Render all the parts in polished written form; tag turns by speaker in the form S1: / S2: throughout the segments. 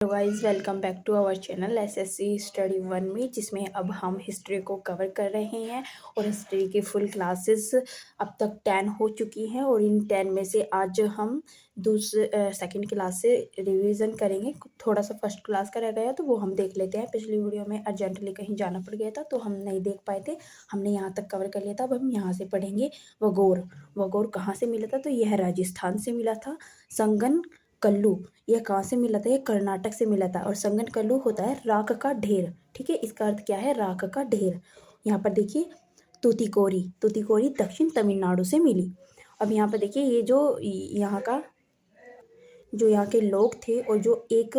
S1: Hello guys, welcome back to our channel SSC study one में, जिसमें अब हम हिस्ट्री को कवर कर रहे हैं। और हिस्ट्री की फुल क्लासेस अब तक 10 हो चुकी हैं और इन 10 में से आज हम सेकंड क्लास से रिवीजन करेंगे। थोड़ा सा फर्स्ट क्लास का रह गया तो वो हम देख लेते हैं। पिछली वीडियो में अर्जेंटली कहीं जाना पड़ गया था तो हम नहीं देख पाए थे, हमने यहाँ तक कवर कर लिया था। अब हम यहाँ से पढ़ेंगे वगोर कहाँ से मिला था, तो यह राजस्थान से मिला था। संगन कल्लू, यह कहाँ से मिला था, यह कर्नाटक से मिला था। और संगन कल्लू होता है राख का ढेर। ठीक है, इसका अर्थ क्या है, राख का ढेर। यहाँ पर देखिए तुतिकोरी दक्षिण तमिलनाडु से मिली। अब यहाँ पर देखिए ये जो यहाँ के लोग थे और जो एक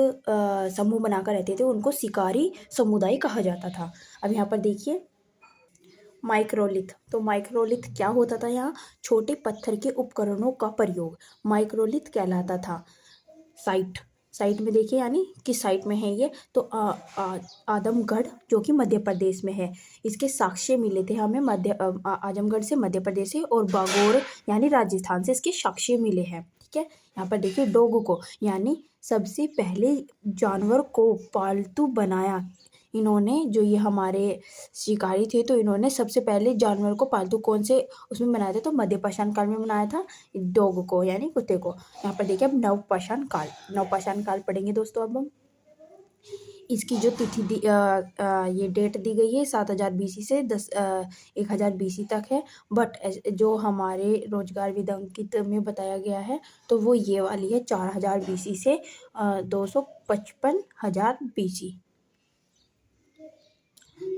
S1: समूह बनाकर रहते थे उनको शिकारी समुदाय कहा जाता था। अब यहाँ पर देखिए माइक्रोलिथ, तो माइक्रोलिथ क्या होता था, यहाँ छोटे पत्थर के उपकरणों का प्रयोग माइक्रोलिथ कहलाता था। साइट में देखिए, यानी किस साइट में है ये, तो आजमगढ़ जो कि मध्य प्रदेश में है। इसके साक्ष्य मिले थे हमें आजमगढ़ से, मध्य प्रदेश से, और बागोर यानी राजस्थान से इसके साक्ष्य मिले हैं। ठीक है, यहाँ पर देखिए डोग को, यानी सबसे पहले जानवर को पालतू बनाया इन्होंने। जो ये हमारे शिकारी थे तो इन्होंने सबसे पहले जानवर को पालतू कौन से उसमें बनाया था, तो मध्य पाषाण काल में बनाया था डॉग को, यानी कुत्ते को। यहाँ पर देखिए अब नवपाषाण काल पढ़ेंगे दोस्तों। अब हम इसकी जो तिथि ये डेट दी गई है 7000 BC से 1000 BC तक है। बट जो हमारे रोजगार विदंकित में बताया गया है तो वो ये वाली है 4000 BC से 255,000 BC।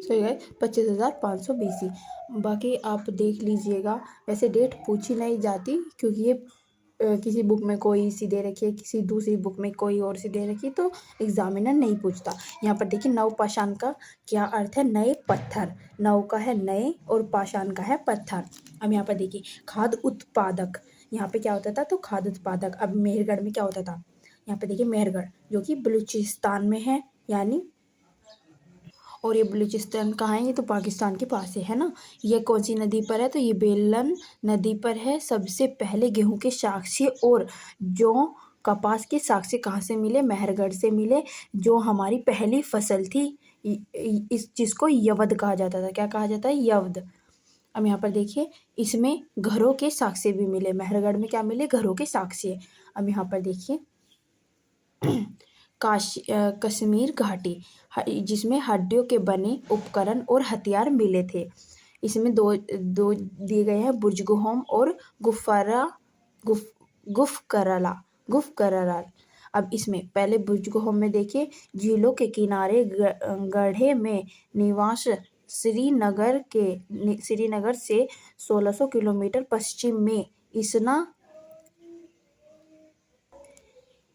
S1: सही है, 25,500 BC। बाकी आप देख लीजिएगा। वैसे डेट पूछी नहीं जाती क्योंकि ये किसी बुक में कोई सी दे रखी है, किसी दूसरी बुक में कोई और सी दे रखी है, तो एग्जामिनर नहीं पूछता। यहाँ पर देखिए नवपाषाण का क्या अर्थ है, नए पत्थर। नव का है नए और पाषाण का है पत्थर। अब यहाँ पर देखिए खाद्य उत्पादक, यहाँ पे क्या होता था, तो खाद्य उत्पादक। अब मेहरगढ़ में क्या होता था, यहाँ पे देखिए मेहरगढ़ जो कि बलूचिस्तान में है, यानी, और ये बलूचिस्तान कहाँ है, ये तो पाकिस्तान के पास है ना। ये कौन सी नदी पर है, तो ये बेलन नदी पर है। सबसे पहले गेहूं के साक्ष्य और जौ कपास के साक्ष्य कहाँ से मिले, मेहरगढ़ से मिले। जो हमारी पहली फसल थी, इस चीज़ को यवद कहा जाता था। क्या कहा जाता है, यवद। अब यहाँ पर देखिए इसमें घरों के साक्ष्य भी मिले। मेहरगढ़ में क्या मिले, घरों के साक्ष्य। अब यहाँ पर देखिए कश्मीर घाटी, जिसमें हड्डियों के बने उपकरण और हथियार मिले थे। इसमें दो दो दिए गए हैं, बुर्जगुहोम और गुफकराला। अब इसमें पहले बुर्जगुहोम में देखिए झीलों के किनारे गढ़े में निवास। श्रीनगर से 1600 किलोमीटर पश्चिम में इसना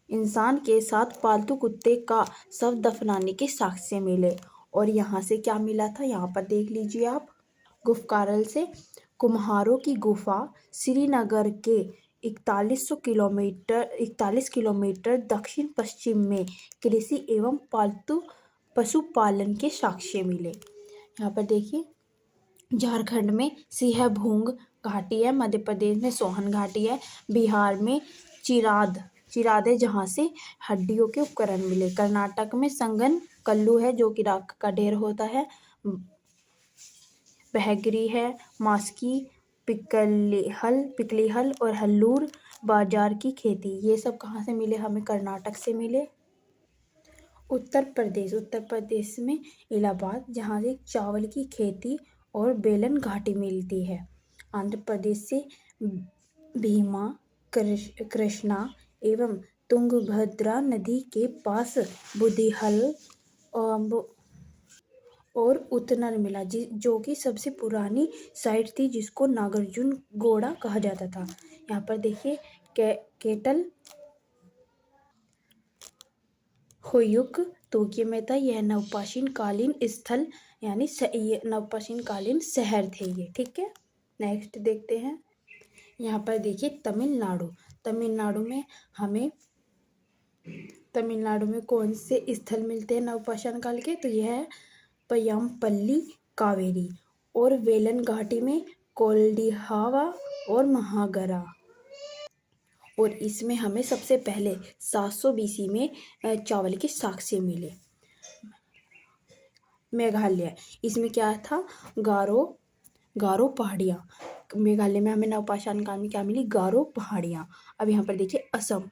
S1: इंसान के साथ पालतू कुत्ते का शव दफनाने के साक्ष्य मिले। और यहाँ से क्या मिला था, यहाँ पर देख लीजिए आप, गुफकारल से कुम्हारों की गुफा श्रीनगर के 41 किलोमीटर दक्षिण पश्चिम में कृषि एवं पालतू पशुपालन के साक्ष्य मिले। यहाँ पर देखिए झारखंड में सिंहभूम घाटी है, मध्य प्रदेश में सोहन घाटी है, बिहार में चिराद है जहाँ से हड्डियों के उपकरण मिले। कर्नाटक में संगन कल्लू है जो कि राख का ढेर होता है। बहगरी है, मास्की, पिकलीहल और हल्लूर बाजार की खेती। ये सब कहाँ से मिले हमें, कर्नाटक से मिले। उत्तर प्रदेश में इलाहाबाद, जहाँ से चावल की खेती और बेलन घाटी मिलती है। आंध्र प्रदेश से भीमा, कृष्णा एवं तुंगभद्रा नदी के पास बुधिहल और उतनर मिला, जो कि सबसे पुरानी साइट थी, जिसको नागार्जुन गोड़ा कहा जाता था। यहाँ पर देखिए केटल हुयुक तोक्यो में था। यह नवपाषाण कालीन स्थल, यानी ये नवपाषाण कालीन शहर थे ये। ठीक है, नेक्स्ट देखते हैं। यहाँ पर देखिए तमिलनाडु में कौन से स्थल मिलते हैं नवपाषाण काल के, तो यह है पय्यामपल्ली कावेरी, और वेलन घाटी में कोल्डिहावा और महागरा। और इसमें हमें सबसे पहले 700 BC में चावल के साक्ष्य मिले। मेघालय, इसमें क्या था, गारो पहाड़ियाँ। मेघालय में हमें नवपाषाण काल में क्या मिली, गारो पहाड़ियाँ। अब यहाँ पर देखिए असम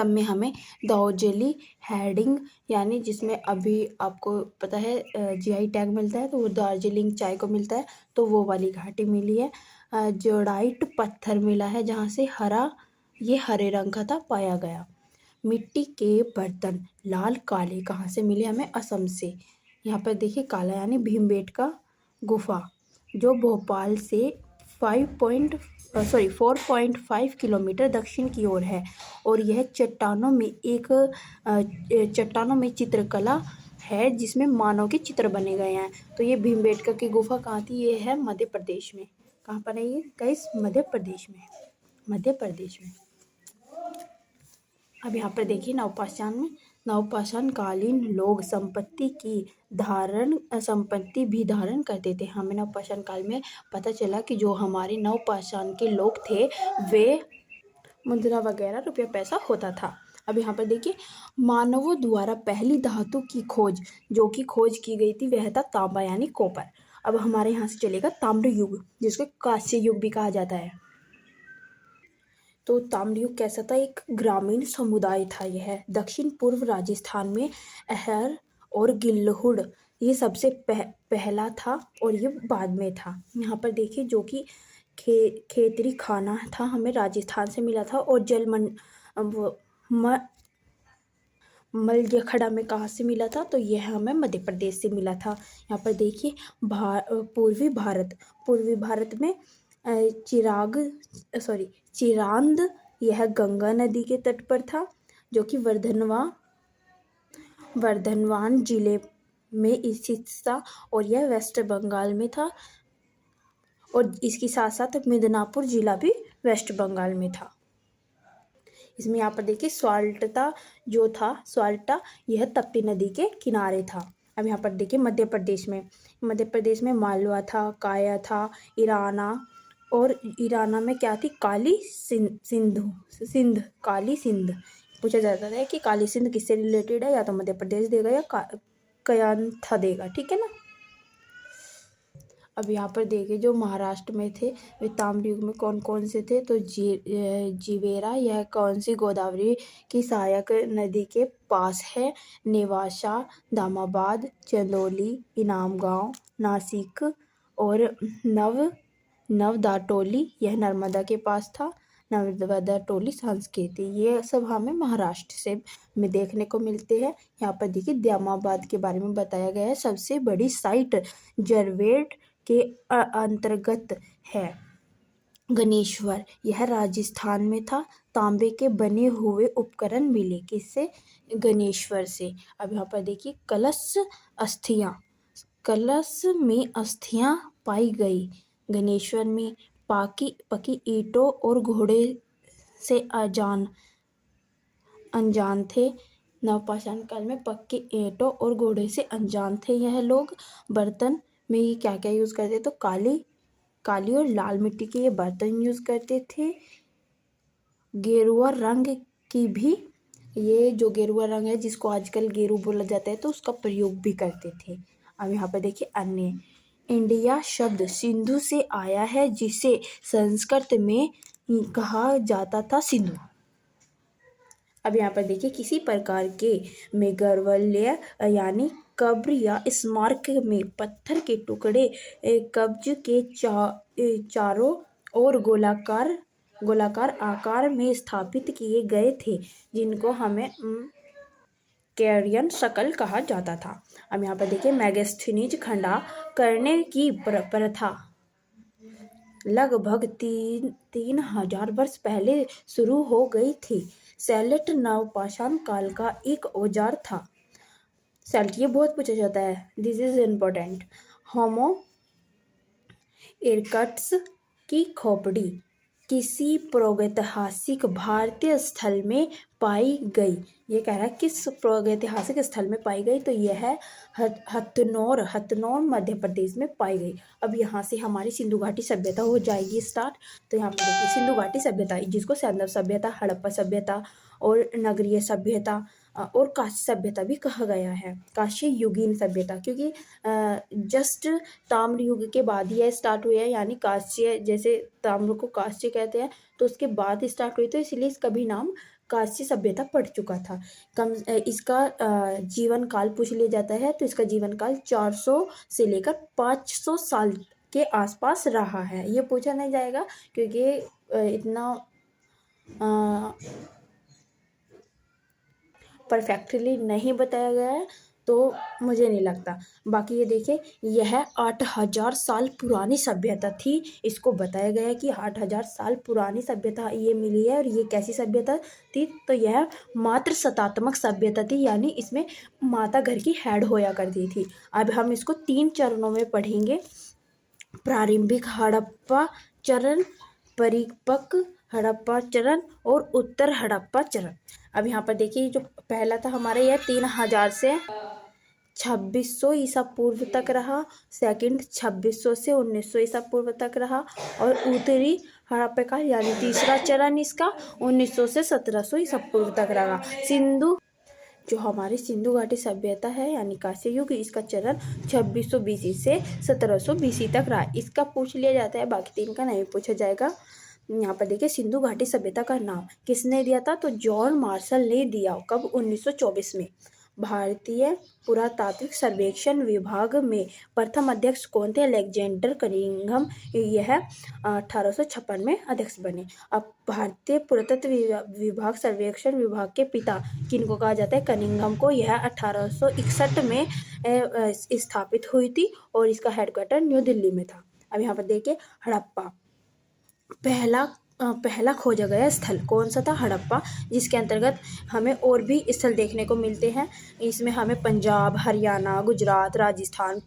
S1: में हमें दार्जिलिंग हेडिंग, यानी जिसमें अभी आपको पता है GI टैग मिलता है, तो वो दार्जिलिंग चाय को मिलता है, तो वो वाली घाटी मिली है। जोडाइट पत्थर मिला है जहाँ से ये हरे रंग का था पाया गया। मिट्टी के बर्तन लाल काले कहाँ से मिले हमें, असम से। यहाँ पर देखिए काला यानी भीमबेटका गुफा, जो भोपाल से 4.5 किलोमीटर दक्षिण की ओर है, और यह चट्टानों में चित्रकला है जिसमें मानव के चित्र बने गए हैं। तो ये भीमबेटका की गुफा कहाँ थी, ये है मध्य प्रदेश में। कहाँ पर है ये गाइस, मध्य प्रदेश में। अब यहाँ पर देखिए नवपाषाण कालीन लोग संपत्ति भी धारण करते थे। हमें नवपाषाण काल में पता चला कि जो हमारे नवपाषाण के लोग थे वे मुद्रा वगैरह रुपया पैसा होता था। अब यहाँ पर देखिए मानवों द्वारा पहली धातु की खोज की गई थी, वह था तांबा यानी कॉपर। अब हमारे यहाँ से चलेगा ताम्र युग, जिसको कांस्य युग भी कहा जाता है। तो ताम्रयुग कैसा था, एक ग्रामीण समुदाय था। यह दक्षिण पूर्व राजस्थान में अहर और गिल्लहुड ये सबसे पहला था, और ये बाद में था। यहाँ पर देखिए जो कि खेतरी खाना था, हमें राजस्थान से मिला था, और मलयखड़ा में कहाँ से मिला था, तो यह हमें मध्य प्रदेश से मिला था। यहाँ पर देखिए पूर्वी भारत में चिरांद, यह गंगा नदी के तट पर था, जो कि वर्धनवान जिले में स्थित था, और यह वेस्ट बंगाल में था, और इसके साथ साथ मिदनापुर जिला भी वेस्ट बंगाल में था। इसमें यहाँ पर देखिए स्वाल्टा यह तप्ती नदी के किनारे था। अब यहाँ पर देखिए मध्य प्रदेश में मालवा था, काया था, ईराना में क्या थी, काली सिंध। पूछा जाता है कि काली सिंध किससे रिलेटेड है, या तो मध्य प्रदेश देगा या कयांथा देगा, ठीक है ना। अब यहाँ पर देखिए जो महाराष्ट्र में थे वे ताम्रयुग में कौन कौन से थे, तो जीवेरा, यह कौन सी गोदावरी की सहायक नदी के पास है, नेवासा, दामाबाद, चंदौली, इनामगांव, नासिक, और नवदाटोली यह नर्मदा के पास था, नवदाटोली संस्कृति। ये सब हमें महाराष्ट्र से में देखने को मिलते हैं। यहाँ पर देखिए दामाबाद के बारे में बताया गया है, सबसे बड़ी साइट जरवेट के अंतर्गत है। गणेश्वर, यह राजस्थान में था, तांबे के बने हुए उपकरण मिले, किससे, गणेश्वर से। अब यहाँ पर देखिए कलश में अस्थियां पाई गई, गणेश्वर में। पकी ईंटों और घोड़े से अनजान थे। नवपाषाण काल में पक्के ईंटों और घोड़े से अनजान थे यह लोग। बर्तन में ये क्या क्या यूज़ करते, तो काली और लाल मिट्टी के ये बर्तन यूज़ करते थे। गेरुआ रंग की भी, ये जो गेरुआ रंग है जिसको आजकल गेरू बोला जाता है, तो उसका प्रयोग भी करते थे। अब यहाँ पर देखिए अन्य, इंडिया शब्द सिंधु से आया है, जिसे संस्कृत में कहा जाता था सिंधु। अब यहाँ पर देखिए किसी प्रकार के मेगरवल्य यानी कब्र या स्मारक में पत्थर के टुकड़े कब्ज के चारों ओर गोलाकार आकार में स्थापित किए गए थे, जिनको हमें कैरियन शकल कहा जाता था। अब यहाँ पर देखिए मैगस्थनीज खंडा करने की प्रथा लगभग 3000 वर्ष पहले शुरू हो गई थी। सैलेट नवपाषाण काल का एक औजार था। सैलेट, ये बहुत पूछा जाता है, this is important. Homo erectus की खोपड़ी किसी प्रागैतिहासिक भारतीय स्थल में पाई गई। ये कह रहा है किस प्रागैतिहासिक स्थल में पाई गई, तो यह है हथनौर, हथनौर मध्य प्रदेश में पाई गई। अब यहाँ से हमारी सिंधु घाटी सभ्यता हो जाएगी स्टार्ट। तो यहाँ पर देखिए सिंधु घाटी सभ्यता, जिसको सैंधव सभ्यता, हड़प्पा सभ्यता और नगरीय सभ्यता और कांस्य सभ्यता भी कहा गया है। कांस्य युगीन सभ्यता, क्योंकि जस्ट ताम्र युग के बाद ही यह स्टार्ट हुई है, यानी कांस्य, जैसे ताम्र को कांस्य कहते हैं तो उसके बाद स्टार्ट हुई, तो इसलिए इसका भी नाम कांस्य सभ्यता पड़ चुका था। इसका जीवन काल पूछ लिया जाता है, तो इसका जीवन काल 400 से लेकर 500 साल के आसपास रहा है। ये पूछा नहीं जाएगा क्योंकि इतना परफेक्टली नहीं बताया गया है, तो मुझे नहीं लगता। बाकी ये देखिए, यह 8000 साल पुरानी सभ्यता थी। इसको बताया गया है कि 8000 साल पुरानी सभ्यता ये मिली है। और ये कैसी सभ्यता थी, तो यह मात्र सतात्मक सभ्यता थी, यानी इसमें माता घर की हेड होया करती थी। अब हम इसको 3 चरणों में पढ़ेंगे। प्रारंभिक हड़प्पा चरण, परिपक्व हड़प्पा चरण और उत्तर हड़प्पा चरण। अब यहाँ पर देखिए, जो पहला था हमारे, यह 3000 से 2600 ईसा पूर्व तक रहा। सेकंड 2600 से 1900 ईसा पूर्व तक रहा। और उत्तरी हड़प्पा काल यानी तीसरा चरण इसका 1900 से 1700 ईसा पूर्व तक रहा। जो हमारी सिंधु घाटी सभ्यता है यानी कांस्य युग, इसका चरण 2600 BC से 1700 BC तक रहा। इसका पूछ लिया जाता है, बाकी 3 का नहीं पूछा जाएगा। यहाँ पर देखिए, सिंधु घाटी सभ्यता का नाम किसने दिया था, तो जॉन मार्शल ने दिया। कब? 1924 में। भारतीय पुरातात्विक सर्वेक्षण विभाग में प्रथम अध्यक्ष कौन थे? Alexander Cunningham. यह 1856 में अध्यक्ष बने। अब भारतीय पुरातत्व विभाग सर्वेक्षण विभाग के पिता किनको कहा जाता है? कनिंघम को। यह 1861 में स्थापित हुई थी और इसका हेडक्वार्टर न्यू दिल्ली में था। अब यहाँ पर देखिए, हड़प्पा पहला खोजा गया स्थल कौन सा था? हड़प्पा, जिसके अंतर्गत हमें और भी स्थल देखने को मिलते हैं। इसमें हमें पंजाब, हरियाणा, गुजरात, राजस्थान,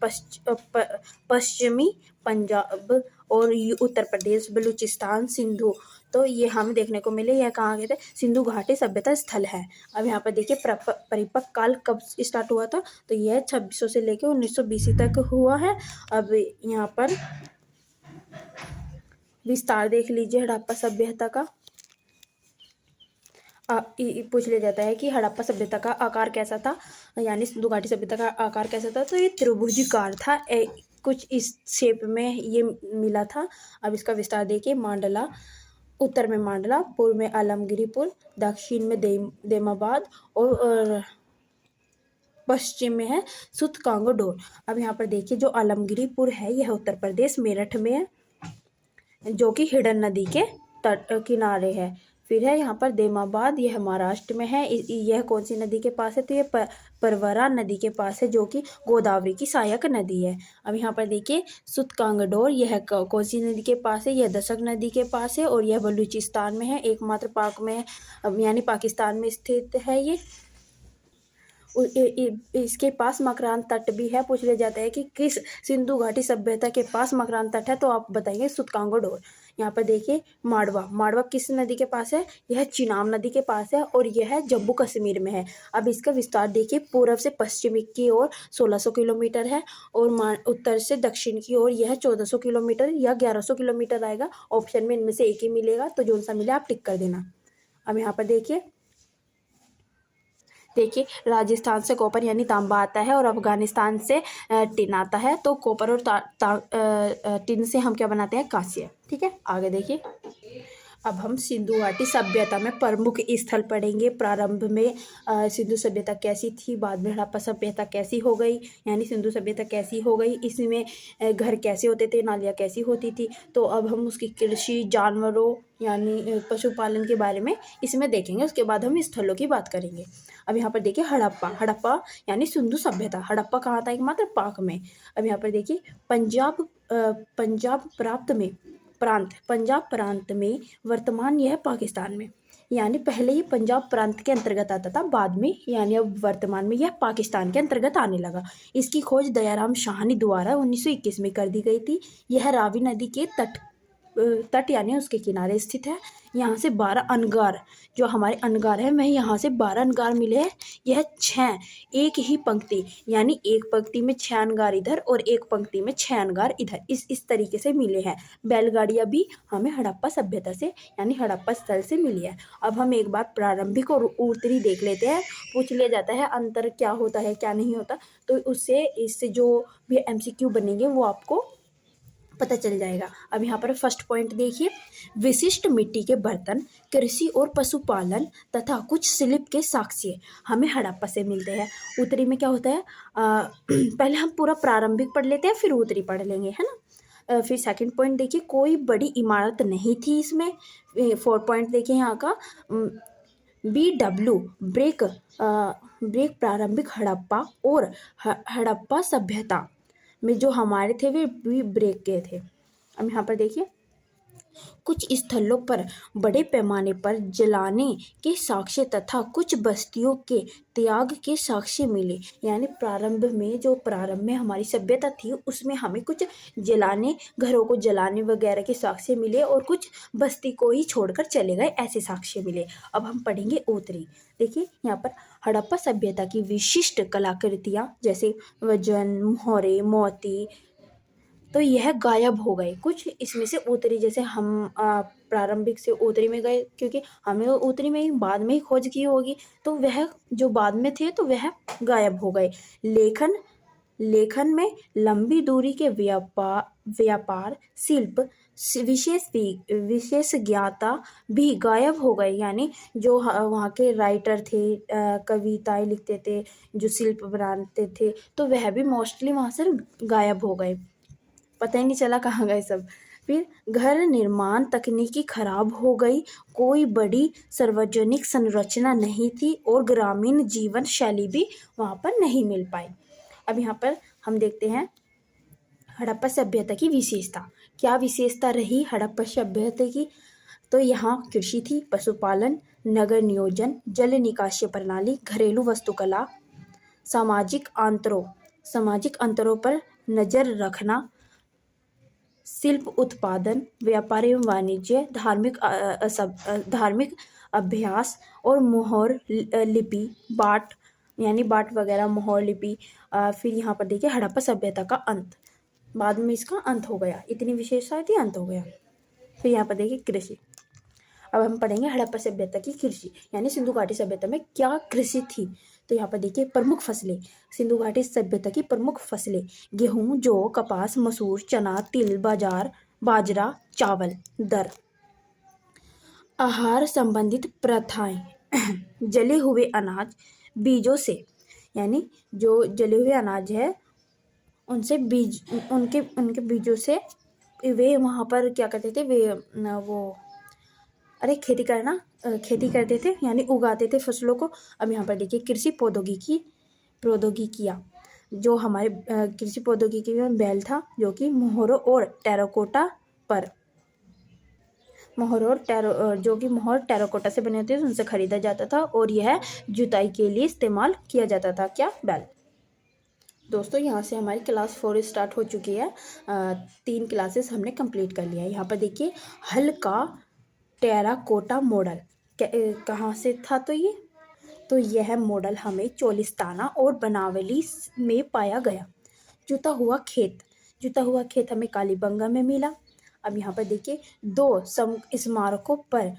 S1: पश्चिमी पंजाब और उत्तर प्रदेश, बलूचिस्तान, सिंधु, तो ये हमें देखने को मिले। यह कहाँ गए थे? सिंधु घाटी सभ्यता स्थल है। अब यहाँ पर देखिए, परिपक्व काल कब स्टार्ट हुआ था, तो यह 2600 से लेकर 1900 BC तक हुआ है। अब यहाँ पर विस्तार देख लीजिए हड़प्पा सभ्यता का। पूछ लिया जाता है कि हड़प्पा सभ्यता का आकार कैसा था, यानी सिंधु घाटी सभ्यता का आकार कैसा था, तो ये त्रिभुजाकार था। कुछ इस शेप में ये मिला था। अब इसका विस्तार देखिए। मांडला, उत्तर में मांडला, पूर्व में आलमगिरीपुर, दक्षिण में देमाबाद और पश्चिम में है सुतकांगडोर। अब यहाँ पर देखिए, जो आलमगिरीपुर है यह उत्तर प्रदेश मेरठ में है, जो कि हिडन नदी के तट किनारे है। फिर है यहाँ पर देमाबाद, यह महाराष्ट्र में है। यह कौन सी नदी के पास है, तो यह परवरा नदी के पास है, जो कि गोदावरी की सहायक नदी है। अब यहाँ पर देखिए, सुतकांगडोर, यह कौन सी नदी के पास है? यह दशक नदी के पास है और यह बलूचिस्तान में है, एकमात्र पाक में यानी पाकिस्तान में स्थित है। ये इसके पास मकरान तट भी है। पूछ लिया जाता है कि किस सिंधु घाटी सभ्यता के पास मकरान तट है, तो आप बताइए सुतकांगडोर। यहाँ पर देखिए, माड़वा किस नदी के पास है? यह चिनाब नदी के पास है और यह जम्मू कश्मीर में है। अब इसका विस्तार देखिए, पूर्व से पश्चिम की ओर 1600 किलोमीटर है और उत्तर से दक्षिण की ओर यह 1400 किलोमीटर या 1100 किलोमीटर आएगा। ऑप्शन में इनमें से एक ही मिलेगा, तो जो सा मिले आप टिक कर देना। अब यहाँ पर देखिए, राजस्थान से कॉपर यानी तांबा आता है और अफगानिस्तान से टिन आता है। तो कॉपर और टिन से हम क्या बनाते हैं? कांस्य। ठीक है, आगे देखिए। अब हम सिंधु घाटी सभ्यता में प्रमुख स्थल पढ़ेंगे। प्रारंभ में सिंधु सभ्यता कैसी थी, बाद में हड़प्पा सभ्यता कैसी हो गई, यानी सिंधु सभ्यता कैसी हो गई, इसमें घर कैसे होते थे, नालियाँ कैसी होती थी। तो अब हम उसकी कृषि, जानवरों यानी पशुपालन के बारे में इसमें देखेंगे। उसके बाद हम स्थलों की बात करेंगे। अब यहाँ पर देखिए, हड़प्पा यानी सिंधु सभ्यता। हड़प्पा कहाँ था? एकमात्र पाक में। अब यहाँ पर देखिए, पंजाब प्रांत में, वर्तमान यह पाकिस्तान में, यानी पहले ये पंजाब प्रांत के अंतर्गत आता था, बाद में यानी अब वर्तमान में यह पाकिस्तान के अंतर्गत आने लगा। इसकी खोज दयाराम शाहनी द्वारा 1921 में कर दी गई थी। यह रावी नदी के तट तट यानी उसके किनारे स्थित है। यहाँ से 12 अनगार, जो हमारे अनगार है, वह यहाँ से 12 अनगार मिले हैं। यह 6 एक ही पंक्ति, यानी एक पंक्ति में 6 अनगार इधर और एक पंक्ति में 6 अनगार इधर, इस तरीके से मिले हैं। बैलगाड़ियाँ भी हमें हड़प्पा सभ्यता से यानी हड़प्पा स्थल से मिली है। अब हम एक बार प्रारंभिक और उत्तरी देख लेते हैं। पूछ लिया जाता है अंतर क्या होता है क्या नहीं होता, तो इससे जो भी MCQ बनेंगे वो आपको पता चल जाएगा। अब यहाँ पर फर्स्ट पॉइंट देखिए, विशिष्ट मिट्टी के बर्तन, कृषि और पशुपालन तथा कुछ शिल्प के साक्ष्य हमें हड़प्पा से मिलते हैं। उत्तरी में क्या होता है, पहले हम पूरा प्रारंभिक पढ़ लेते हैं, फिर उत्तरी पढ़ लेंगे, है ना। फिर सेकंड पॉइंट देखिए, कोई बड़ी इमारत नहीं थी इसमें। 4 पॉइंट देखिए यहाँ का, BW ब्रेक प्रारंभिक हड़प्पा और हड़प्पा सभ्यता में जो हमारे थे वे ब्रेक के थे। अब यहाँ पर देखिए, कुछ स्थलों पर बड़े पैमाने पर जलाने के साक्ष्य तथा कुछ बस्तियों के त्याग के साक्ष्य मिले। यानी प्रारंभ में हमारी सभ्यता थी, उसमें हमें कुछ घरों को जलाने वगैरह के साक्ष्य मिले और कुछ बस्ती को ही छोड़कर चले गए, ऐसे साक्ष्य मिले। अब हम पढ़ेंगे उत्तरी। देखिए यहाँ पर हड़प्पा सभ्यता की विशिष्ट कलाकृतियाँ जैसे वजन, मोहरे, मोती, तो यह गायब हो गए। कुछ इसमें से उत्तरी, जैसे हम प्रारंभिक से उत्तरी में गए, क्योंकि हमने उत्तरी में ही बाद में ही खोज की होगी, तो वह जो बाद में थे तो वह गायब हो गए। लेखन में लंबी दूरी के व्यापार शिल्प विशेष ज्ञाता भी गायब हो गए। यानी जो वहाँ के राइटर थे, कविताएं लिखते थे, जो शिल्प बनाते थे, तो वह भी मोस्टली वहाँ से गायब हो गए, पता ही नहीं चला कहाँ गए सब। फिर घर निर्माण तकनीकी खराब हो गई, कोई बड़ी सार्वजनिक संरचना नहीं थी और ग्रामीण जीवन शैली भी वहाँ पर नहीं मिल पाई। अब यहाँ पर हम देखते हैं हड़प्पा सभ्यता की विशेषता। क्या विशेषता रही हड़प्पा सभ्यता की, तो यहाँ कृषि थी, पशुपालन, नगर नियोजन, जल निकासी प्रणाली, घरेलू वस्तुकला, सामाजिक अंतरों पर नजर रखना, शिल्प उत्पादन, व्यापार एवं वाणिज्य, धार्मिक अभ्यास और मोहर लिपि, बाट वगैरह, मोहर लिपि। फिर यहाँ पर देखिए हड़प्पा सभ्यता का अंत, बाद में इसका अंत हो गया, इतनी विशेषताएं थी, अंत हो गया। फिर यहाँ पर देखिए कृषि। अब हम पढ़ेंगे हड़प्पा सभ्यता की कृषि, यानी सिंधु घाटी सभ्यता में क्या कृषि थी। तो यहाँ पर देखिए प्रमुख फसलें, सिंधु घाटी सभ्यता की प्रमुख फसलें, गेहूं, जौ, कपास, मसूर, चना, तिल, बाजरा, चावल, दर। आहार संबंधित प्रथाएं, जले हुए अनाज बीजों से, यानी जो जले हुए अनाज है उनसे उनके बीजों से वे वहाँ पर क्या करते थे, खेती करते थे, यानी उगाते थे फसलों को। अब यहाँ पर देखिए कृषि प्रौद्योगिकियाँ, जो हमारे कृषि प्रौद्योगिकी में बैल था, जो कि मोहरों और टेराकोटा से बने होते थे, उनसे खरीदा जाता था और यह जुताई के लिए इस्तेमाल किया जाता था, क्या, बैल। दोस्तों यहाँ से हमारी क्लास 4 स्टार्ट हो चुकी है। 3 क्लासेस हमने कंप्लीट कर लिया है। यहाँ पर देखिए हल का टेराकोटा मॉडल कहाँ से था, तो यह मॉडल हमें चोलिस्ताना और बनावली में पाया गया। जुता हुआ खेत हमें कालीबंगा में मिला। अब यहाँ पर देखिए 2 स्मारकों पर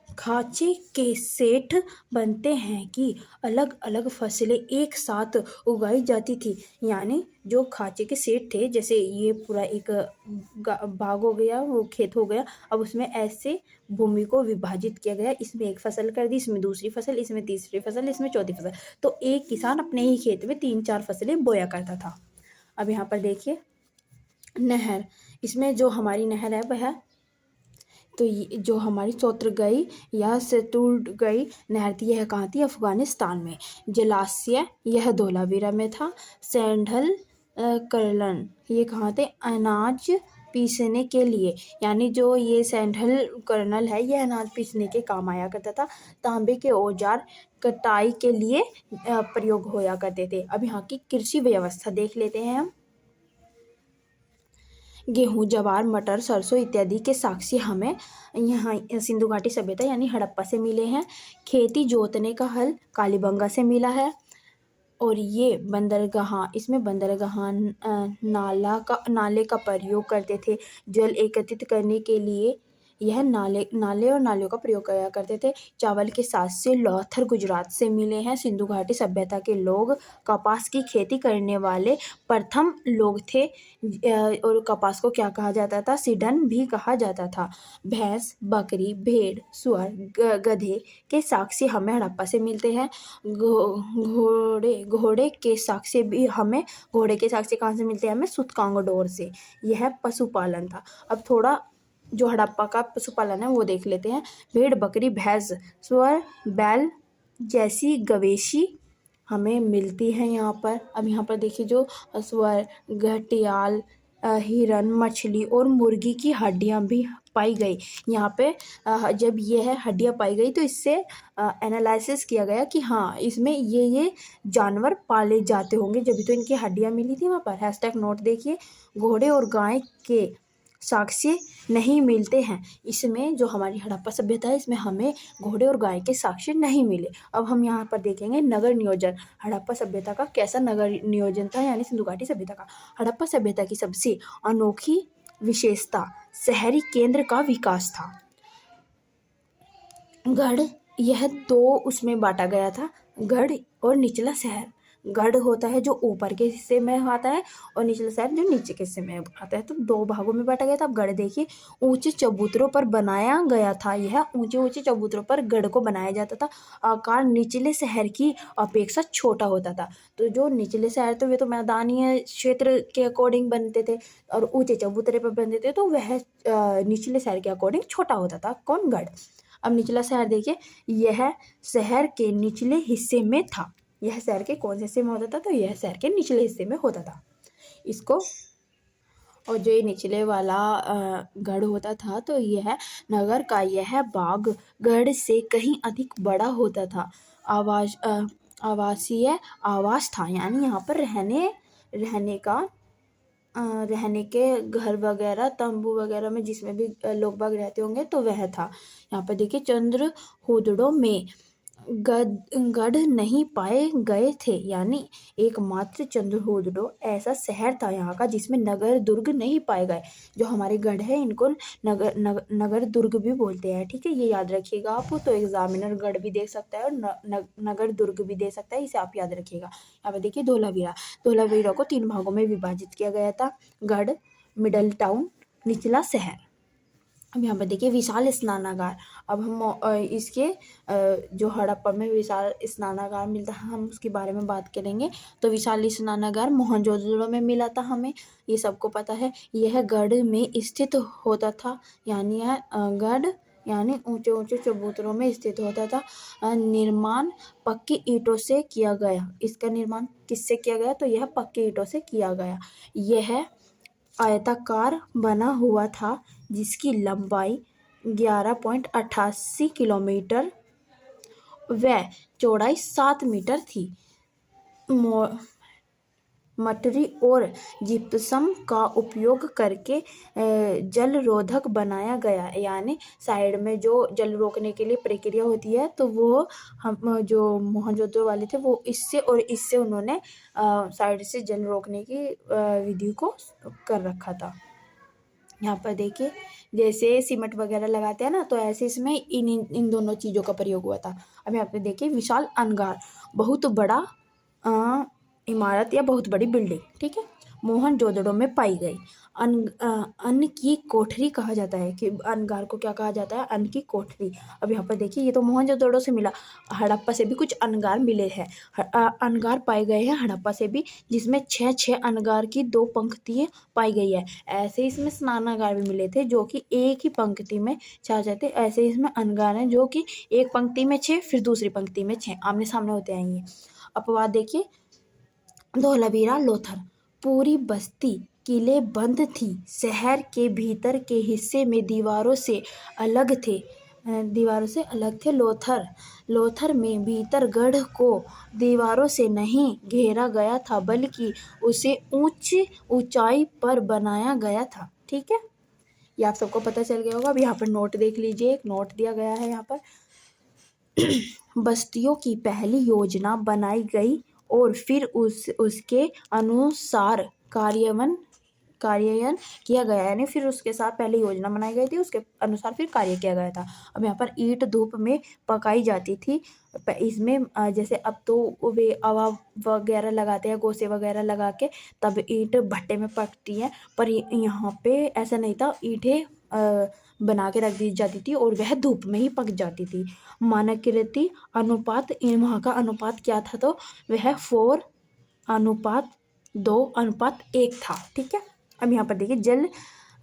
S1: खांचे के सेट बनते हैं कि अलग अलग फसलें एक साथ उगाई जाती थी। यानी जो खांचे के सेट थे, जैसे ये पूरा एक बाग हो गया, वो खेत हो गया, अब उसमें ऐसे भूमि को विभाजित किया गया, इसमें एक फसल कर दी, इसमें दूसरी फसल, इसमें तीसरी फसल, इसमें चौथी फसल, तो एक किसान अपने ही खेत में 3-4 फसलें बोया करता था। अब यहाँ पर देखिए नहर, इसमें जो हमारी नहर है वह, तो ये जो हमारी चौतरगई या सतुरगई नहर थी, यह कहाँ थी, अफगानिस्तान में। जलाशय यह धोलावीरा में था। सैंडल कर्लन, ये कहाँ थे, अनाज पीसने के लिए, यानी जो ये सैंडल कर्नल है, यह अनाज पीसने के काम आया करता था। तांबे के औजार कटाई के लिए प्रयोग होया करते थे। अब यहाँ की कृषि व्यवस्था देख लेते हैं हम। गेहूँ, जवार, मटर, सरसों इत्यादि के साक्ष्य हमें यहाँ सिंधु घाटी सभ्यता यानी हड़प्पा से मिले हैं। खेती जोतने का हल कालीबंगा से मिला है। और ये बंदरगाह, इसमें बंदरगाह नाले का प्रयोग करते थे जल एकत्रित करने के लिए। यह नाले और नालियों का प्रयोग किया करते थे। चावल के साथ से लोथर गुजरात से मिले हैं। सिंधु घाटी सभ्यता के लोग कपास की खेती करने वाले प्रथम लोग थे। और कपास को क्या कहा जाता था? सीडन भी कहा जाता था। भैंस, बकरी, भेड़, सुअर, गधे के साक्ष्य हमें हड़प्पा से मिलते हैं। घोड़े के साक्ष्य भी हमें घोड़े के साक्ष्य कहाँ से मिलते हैं? हमें सूतकांगडोर से। यह पशुपालन था। अब थोड़ा जो हड़प्पा का पशुपालन है वो देख लेते हैं। भेड़, बकरी, भैंस, सुअर, बैल जैसी गवेशी हमें मिलती हैं यहाँ पर। अब यहाँ पर देखिए जो सुअर, घड़ियाल, हिरन, मछली और मुर्गी की हड्डियाँ भी पाई गई यहाँ पे। जब यह हड्डियाँ पाई गई तो इससे एनालिसिस किया गया कि हाँ इसमें ये जानवर पाले जाते होंगे, जब तो इनकी हड्डियाँ मिली थी वहाँ पर। हैशटैग नोट देखिए। घोड़े और गाय के साक्ष्य नहीं मिलते हैं। इसमें जो हमारी हड़प्पा सभ्यता है इसमें हमें घोड़े और गाय के साक्ष्य नहीं मिले। अब हम यहाँ पर देखेंगे नगर नियोजन। हड़प्पा सभ्यता का कैसा नगर नियोजन था यानी सिंधु घाटी सभ्यता का। हड़प्पा सभ्यता की सबसे अनोखी विशेषता शहरी केंद्र का विकास था। गढ़, यह दो उसमें बांटा गया था, गढ़ और निचला शहर। गढ़ होता है जो ऊपर के हिस्से में आता है और निचला शहर जो नीचे के हिस्से में आता है। तो दो भागों में बांटा गया था। अब गढ़ देखिए ऊंचे चबूतरों पर बनाया गया था। यह ऊंचे ऊंचे चबूतरों पर गढ़ को बनाया जाता था। आकार निचले शहर की अपेक्षा छोटा होता था। तो जो निचले शहर थे वे तो मैदानी क्षेत्र के अकॉर्डिंग बनते थे और ऊंचे चबूतरे पर बनते थे, तो वह निचले शहर के अकॉर्डिंग छोटा होता था। कौन? गढ़। अब निचला शहर देखिए, यह शहर के निचले हिस्से में था। यह शहर के कौन से हिस्से में होता था? तो यह शहर के निचले हिस्से में होता था। इसको और जो ये निचले वाला गढ़ होता था तो यह नगर का यह भाग गढ़ से कहीं अधिक बड़ा होता था। आवासीय आवास था यानी यहाँ पर रहने के घर वगैरह, तंबू वगैरह में जिसमें भी लोग बाग रहते होंगे तो वह था। यहाँ पर देखिए चंद्रहूदड़ों में गढ़ नहीं पाए गए थे यानी एकमात्र चंद्रहूदड़ो ऐसा शहर था यहाँ का जिसमें नगर दुर्ग नहीं पाए गए। जो हमारे गढ़ है इनको नगर दुर्ग भी बोलते हैं। ठीक है, ये याद रखिएगा आप। तो एग्जामिनर गढ़ भी देख सकता है और नगर दुर्ग भी दे सकता है, इसे आप याद रखिएगा। यहाँ पे देखिए धोलावीरा को 3 भागों में विभाजित किया गया था। गढ़, मिडल टाउन, निचला शहर। अब यहाँ पर देखिए विशाल स्नानागार। अब हम इसके जो हड़प्पा में विशाल स्नानागार मिलता है हम उसके बारे में बात करेंगे। तो विशाल स्नानागार मोहनजोदड़ो में मिला था हमें, ये सबको पता है। यह गढ़ में स्थित होता था यानी यह गढ़ यानी ऊंचे ऊंचे चबूतरों में स्थित होता था। निर्माण पक्की ईंटों से किया गया। इसका निर्माण किससे किया गया? तो यह पक्की ईंटों से किया गया। यह आयताकार बना हुआ था जिसकी लंबाई 11.88 किलोमीटर व चौड़ाई 7 मीटर थी। मटरी और जिप्सम का उपयोग करके जल रोधक बनाया गया यानी साइड में जो जल रोकने के लिए प्रक्रिया होती है तो वो हम जो मोहनजोदड़ो वाले थे वो इससे उन्होंने साइड से जल रोकने की विधि को कर रखा था। यहाँ पर देखिए जैसे सीमेंट वगैरह लगाते हैं ना, तो ऐसे इसमें इन दोनों चीज़ों का प्रयोग हुआ था। अब यहाँ पे देखिए विशाल अनगार, बहुत बड़ा इमारत या बहुत बड़ी बिल्डिंग। ठीक है, मोहनजोदड़ो में पाई गई। अन्न की कोठरी कहा जाता है कि अनगार को क्या कहा जाता है? अन्न की कोठरी। अब यहाँ पर देखिए ये तो मोहनजोदड़ो से मिला, हड़प्पा से भी कुछ अनगार मिले हैं। अनगार पाए गए हैं हड़प्पा से भी, जिसमें 6 अनगार की 2 पंक्तियाँ पाई गई है। ऐसे इसमें स्नानागार भी मिले थे जो कि एक ही पंक्ति में 6 जाते। ऐसे इसमें अनगार हैं जो कि एक पंक्ति में 6 फिर दूसरी पंक्ति में 6 आमने सामने होते आएंगे। अपवाद देखिए धोलावीरा लोथर, पूरी बस्ती किले बंद थी। शहर के भीतर के हिस्से में दीवारों से अलग थे। लोथर में भीतर गढ़ को दीवारों से नहीं घेरा गया था बल्कि उसे ऊंचाई पर बनाया गया था। ठीक है, ये आप सबको पता चल गया होगा। अब यहाँ पर नोट देख लीजिए, एक नोट दिया गया है यहाँ पर। बस्तियों की पहली योजना बनाई गई और फिर उसके अनुसार कार्यान्वयन किया गया, यानी फिर उसके साथ पहले योजना बनाई गई थी, उसके अनुसार फिर कार्य किया गया था। अब यहाँ पर ईंट धूप में पकाई जाती थी। इसमें जैसे अब तो वे अवा वगैरह लगाते हैं, गोसे वगैरह लगा के तब ईंट भट्टे में पकती है, पर यहाँ पे ऐसा नहीं था। ईंटें बना के रख दी जाती थी और वह धूप में ही पक जाती थी। मानकीकृत अनुपात, वहाँ का अनुपात क्या था, तो वह 4:2:1 था। ठीक है, अब यहाँ पर देखिए जल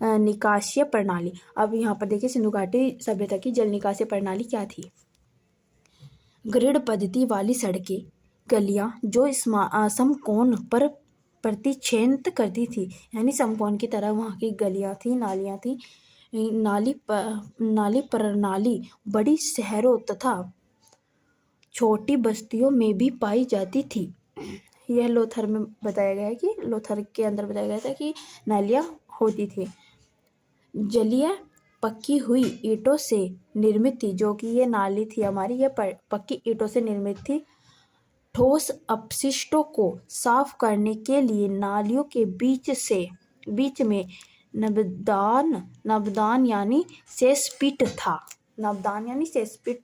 S1: निकासीय प्रणाली। अब यहाँ पर देखिए सिंधु घाटी सभ्यता की जल निकासी प्रणाली क्या थी। ग्रिड पद्धति वाली सड़कें, गलियां जो समकोण पर प्रतिच्छेद करती थी, यानी समकोण की तरह वहाँ की गलियां थी, नालियां थी। नाली प्रणाली बड़ी शहरों तथा छोटी बस्तियों में भी पाई जाती थी। यह लोथर में बताया गया है कि लोथर के अंदर बताया गया था कि नालियाँ होती थी। जलीय पक्की हुई ईंटों से निर्मित थी, जो कि ये नाली थी हमारी, ये पक्की ईंटों से निर्मित थी। ठोस अपशिष्टों को साफ करने के लिए नालियों के बीच में नवदान यानी सेसपिट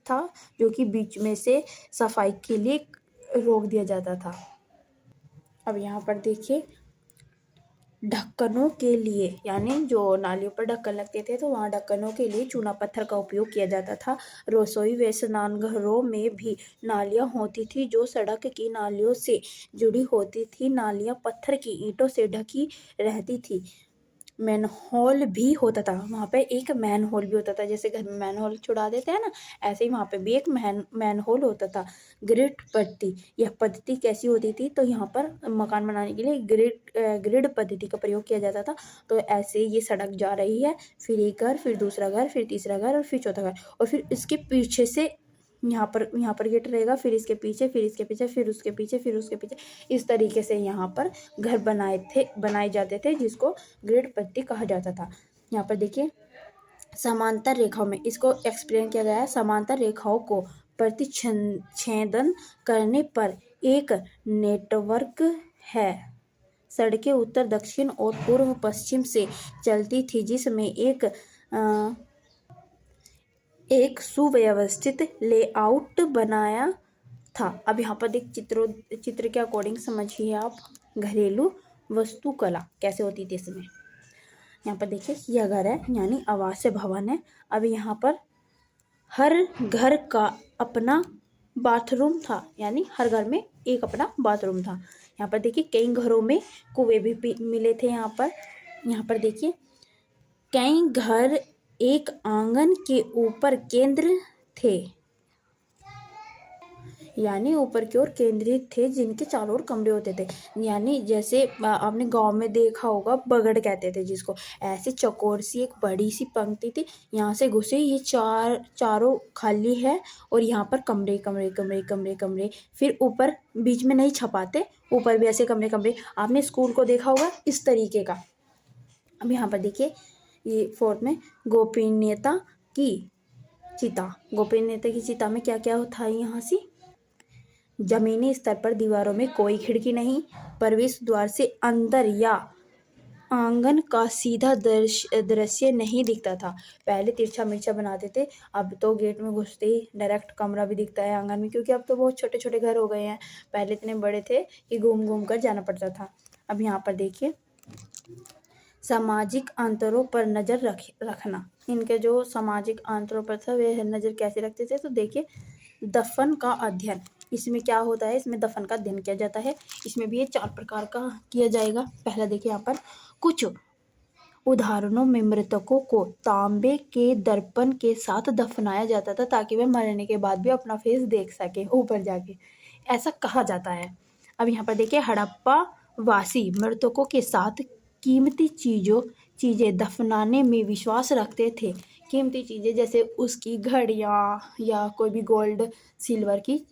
S1: था, जो कि बीच में से सफाई के लिए रोक दिया जाता था। अब यहाँ पर देखिए ढक्कनों के लिए, यानी जो नालियों पर ढक्कन लगते थे तो वहाँ ढक्कनों के लिए चूना पत्थर का उपयोग किया जाता था। रसोई व स्नानघरों में भी नालियाँ होती थी जो सड़क की नालियों से जुड़ी होती थी। नालियाँ पत्थर की ईंटों से ढकी रहती थी। मैनहोल भी होता था, वहाँ पे एक मैनहोल भी होता था, जैसे घर में मैनहोल छुड़ा देते हैं ना, ऐसे ही वहाँ पे भी एक मैनहोल होता था। ग्रिड पद्धति, यह पद्धति कैसी होती थी, तो यहाँ पर मकान बनाने के लिए ग्रिड पद्धति का प्रयोग किया जाता था। तो ऐसे ये सड़क जा रही है, फिर एक घर, फिर दूसरा घर, फिर तीसरा घर और फिर चौथा घर, और फिर इसके पीछे से यहाँ पर गेट रहेगा, फिर इसके पीछे, फिर इसके पीछे, फिर उसके पीछे, फिर उसके पीछे, इस तरीके से यहाँ पर घर बनाए जाते थे, जिसको ग्रिड पद्धति कहा जाता था। यहाँ पर देखिए समांतर रेखाओं में इसको एक्सप्लेन किया गया है। समांतर रेखाओं को प्रतिच्छेदन करने पर एक नेटवर्क है। सड़कें उत्तर दक्षिण और पूर्व पश्चिम से चलती थी, जिसमें एक सुव्यवस्थित लेआउट बनाया था। अब यहाँ पर देख चित्र के अकॉर्डिंग समझिए आप घरेलू वास्तुकला कैसे होती थी इसमें। यहाँ पर देखिए यह घर है, यानी आवास भवन है। अब यहाँ पर हर घर का अपना बाथरूम था, यानी हर घर में एक अपना बाथरूम था। यहाँ पर देखिए कई घरों में कुएं भी मिले थे। यहाँ पर देखिए कई घर एक आंगन के ऊपर केंद्र थे, यानी ऊपर की ओर केंद्रित थे, जिनके चारों ओर कमरे होते थे। यानी जैसे आपने गांव में देखा होगा बगड़ कहते थे जिसको, ऐसे चौकोर सी एक बड़ी सी पंक्ति थी, यहाँ से घुसे ये चारों खाली है और यहाँ पर कमरे कमरे कमरे कमरे कमरे, फिर ऊपर बीच में नहीं छपाते, ऊपर भी ऐसे कमरे कमरे। आपने स्कूल को देखा होगा इस तरीके का। अब यहाँ पर देखिए ये फोर्थ में गोपनीयता की चिता में क्या क्या था। यहाँ से जमीनी स्तर पर दीवारों में कोई खिड़की नहीं, प्रवेश द्वार से अंदर या आंगन का सीधा दृश्य नहीं दिखता था। पहले तिरछा मिर्चा बनाते थे, अब तो गेट में घुसते ही डायरेक्ट कमरा भी दिखता है आंगन में, क्योंकि अब तो बहुत छोटे छोटे घर हो गए हैं, पहले इतने बड़े थे कि घूम घूम कर जाना पड़ता था। अब यहाँ पर देखिए सामाजिक अंतरों पर नज़र रखना। इनके जो सामाजिक अंतरों पर था वे नज़र कैसे रखते थे, तो देखिए दफन का अध्ययन, इसमें क्या होता है, इसमें दफन का अध्ययन किया जाता है। इसमें भी ये 4 प्रकार का किया जाएगा। पहला देखिए यहाँ पर कुछ उदाहरणों में मृतकों को तांबे के दर्पण के साथ दफनाया जाता था, ताकि वे मरने के बाद भी अपना फेस देख सके ऊपर जाके, ऐसा कहा जाता है। अब यहाँ पर देखिए हड़प्पा वासी मृतकों के साथ कीमती चीज़ें दफनाने में विश्वास रखते थे। कीमती चीज़ें जैसे उसकी घड़ियाँ या कोई भी गोल्ड सिल्वर की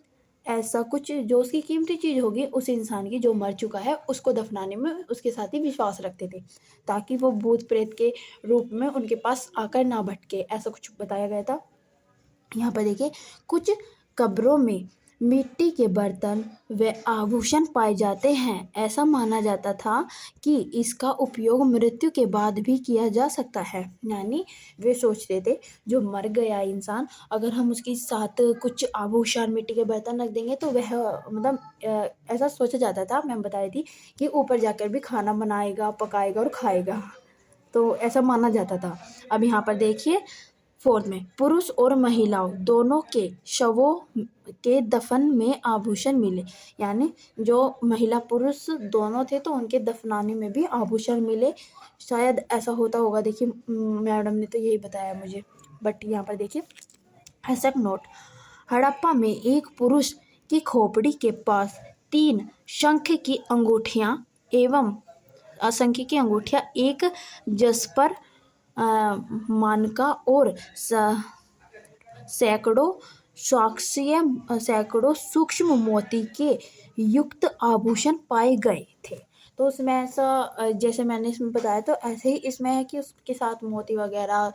S1: ऐसा कुछ जो उसकी कीमती चीज़ होगी उस इंसान की जो मर चुका है उसको दफनाने में उसके साथ ही विश्वास रखते थे, ताकि वो भूत प्रेत के रूप में उनके पास आकर ना भटके, ऐसा कुछ बताया गया था। यहाँ पर देखिए, कुछ कब्रों में मिट्टी के बर्तन व आभूषण पाए जाते हैं। ऐसा माना जाता था कि इसका उपयोग मृत्यु के बाद भी किया जा सकता है। यानी वे सोचते थे जो मर गया इंसान, अगर हम उसके साथ कुछ आभूषण मिट्टी के बर्तन रख देंगे तो वह मतलब ऐसा सोचा जाता था, मैम बता रही थी, कि ऊपर जाकर भी खाना बनाएगा, पकाएगा और खाएगा। तो ऐसा माना जाता था। अब यहाँ पर देखिए, फोर्थ में पुरुष और महिलाओं दोनों के शवों के दफन में आभूषण मिले। यानी जो महिला पुरुष दोनों थे तो उनके दफनाने में भी आभूषण मिले। शायद ऐसा होता होगा, देखिए मैडम ने तो यही बताया मुझे। बट यहाँ पर देखिए, हैशटैग नोट, हड़प्पा में एक पुरुष की खोपड़ी के पास 3 शंख की अंगूठियां एवं असंख्य की अंगूठियां, एक जस्पर मानका और सैकड़ों सूक्ष्म मोती के युक्त आभूषण पाए गए थे। तो उसमें ऐसा जैसे मैंने इसमें बताया, तो ऐसे ही इसमें है कि उसके साथ मोती वगैरह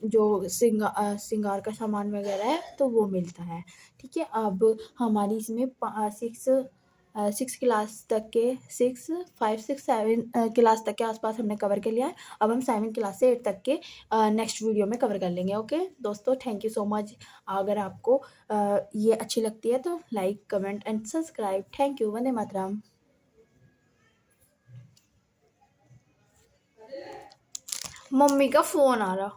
S1: जो श्रृंगार का सामान वगैरह है तो वो मिलता है। ठीक है, अब हमारी इसमें 6 क्लास तक के 7 क्लास तक के आसपास हमने कवर कर लिया है। अब हम 7 क्लास से 8 तक के नेक्स्ट वीडियो में कवर कर लेंगे। ओके दोस्तों, थैंक यू सो मच। अगर आपको ये अच्छी लगती है तो like, comment and subscribe. Thank you. Vande Mataram. Mummy का फ़ोन आ रहा।